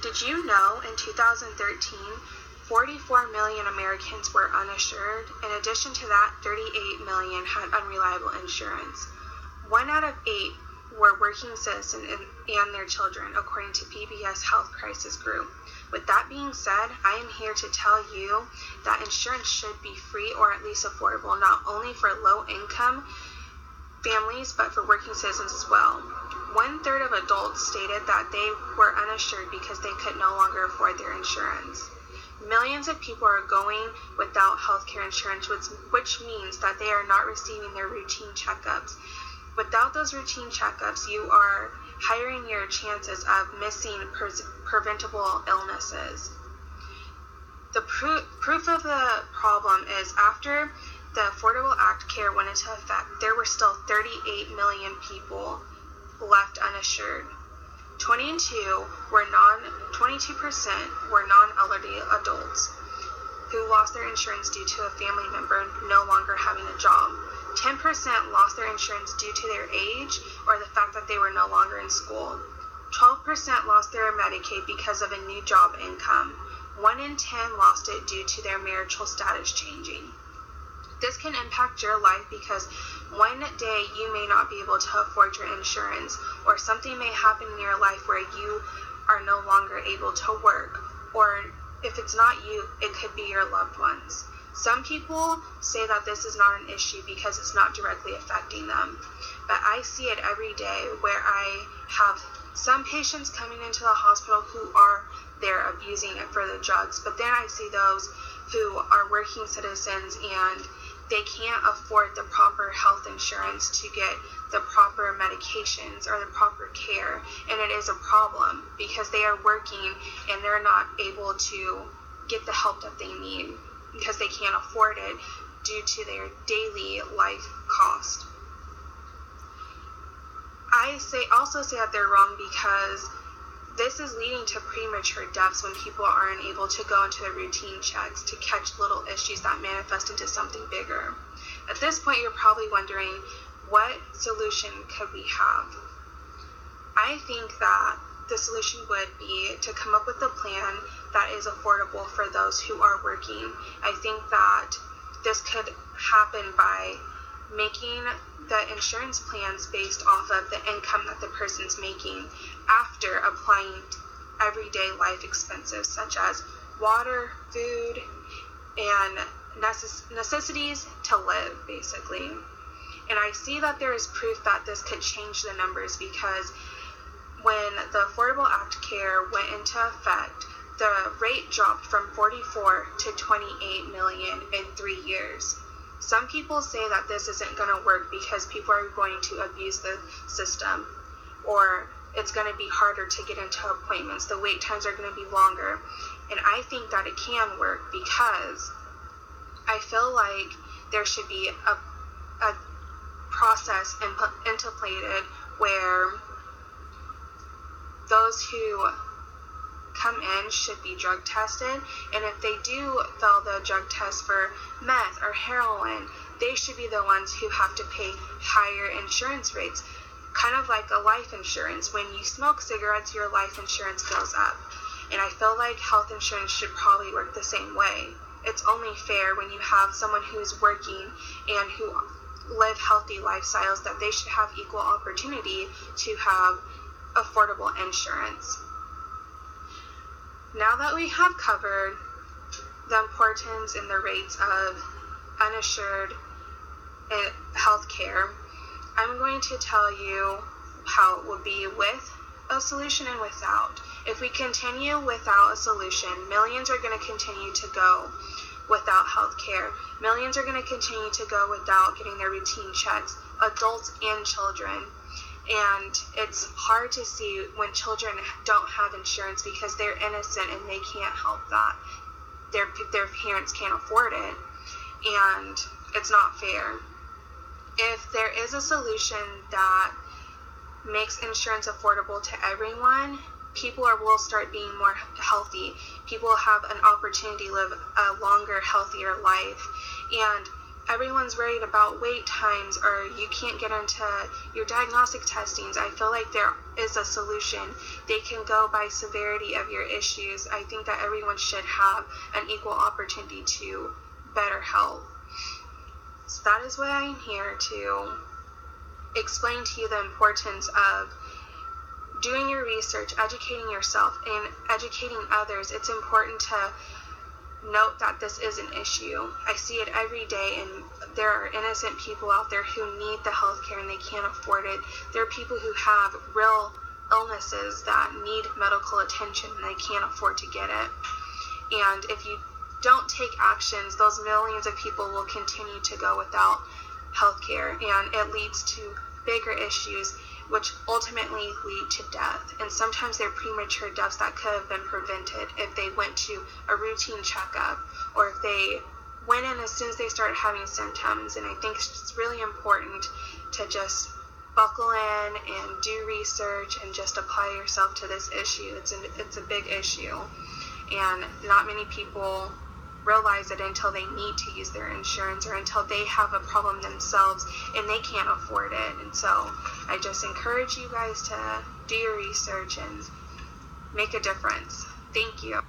Did you know in 2013, 44 million Americans were uninsured? In addition to that, 38 million had unreliable insurance. 1 out of 8 were working citizens and their children, according to PBS Health Crisis Group. With that being said, I am here to tell you that insurance should be free or at least affordable, not only for low-income families, but for working citizens as well. 1/3 of adults stated that they were uninsured because they could no longer afford their insurance. Millions of people are going without healthcare insurance, which means that they are not receiving their routine checkups. Without those routine checkups, you are higher your chances of missing preventable illnesses. The proof of the problem is after the Affordable Care went into effect, there were still 38 million people left uninsured. 22% were non-elderly adults who lost their insurance due to a family member no longer having a job. 10% lost their insurance due to their age or the fact that they were no longer in school. 12% lost their Medicaid because of a new job income. 1 in 10 lost it due to their marital status changing. This can impact your life because one day you may not be able to afford your insurance, or something may happen in your life where you are no longer able to work, or if it's not you, it could be your loved ones. Some people say that this is not an issue because it's not directly affecting them, but I see it every day where I have some patients coming into the hospital who are there abusing it for the drugs, but then I see those who are working citizens and they can't afford the proper health insurance to get the proper medications or the proper care, and it is a problem because they are working and they're not able to get the help that they need because they can't afford it due to their daily life cost. I also say that they're wrong because this is leading to premature deaths when people aren't able to go into their routine checks to catch little issues that manifest into something bigger. At this point, you're probably wondering, what solution could we have? I think that the solution would be to come up with a plan that is affordable for those who are working. I think that this could happen by making the insurance plans based off of the income that the person's making after applying everyday life expenses such as water, food, and necessities to live, basically. And I see that there is proof that this could change the numbers because when the Affordable Care went into effect, the rate dropped from 44 to 28 million in 3 years. Some people say that this isn't going to work because people are going to abuse the system, or it's going to be harder to get into appointments. The wait times are going to be longer. And I think that it can work because I feel like there should be a process implemented where those who come in should be drug tested, and if they do fail the drug test for meth or heroin, they should be the ones who have to pay higher insurance rates, kind of like a life insurance. When you smoke cigarettes, your life insurance goes up, and I feel like health insurance should probably work the same way. It's only fair when you have someone who's working and who live healthy lifestyles that they should have equal opportunity to have affordable insurance. Now that we have covered the importance and the rates of uninsured health care, I'm going to tell you how it will be with a solution and without. If we continue without a solution, millions are going to continue to go without health care. Millions are going to continue to go without getting their routine checks, adults and children. And it's hard to see when children don't have insurance because they're innocent and they can't help that. Their parents can't afford it, and it's not fair. If there is a solution that makes insurance affordable to everyone, people will start being more healthy. People have an opportunity to live a longer, healthier life. And everyone's worried about wait times or you can't get into your diagnostic testings. I feel like there is a solution. They can go by severity of your issues. I think that everyone should have an equal opportunity to better health. So that is why I'm here, to explain to you the importance of doing your research, educating yourself, and educating others. It's important to note that this is an issue. I see it every day, and there are innocent people out there who need the healthcare and they can't afford it. There are people who have real illnesses that need medical attention and they can't afford to get it. And if you don't take actions, those millions of people will continue to go without healthcare, and it leads to bigger issues, which ultimately lead to death. And sometimes they're premature deaths that could have been prevented if they went to a routine checkup, or if they went in as soon as they started having symptoms. And I think it's really important to just buckle in and do research and just apply yourself to this issue. It's a big issue, and not many people realize it until they need to use their insurance or until they have a problem themselves and they can't afford it. And so I just encourage you guys to do your research and make a difference. Thank you.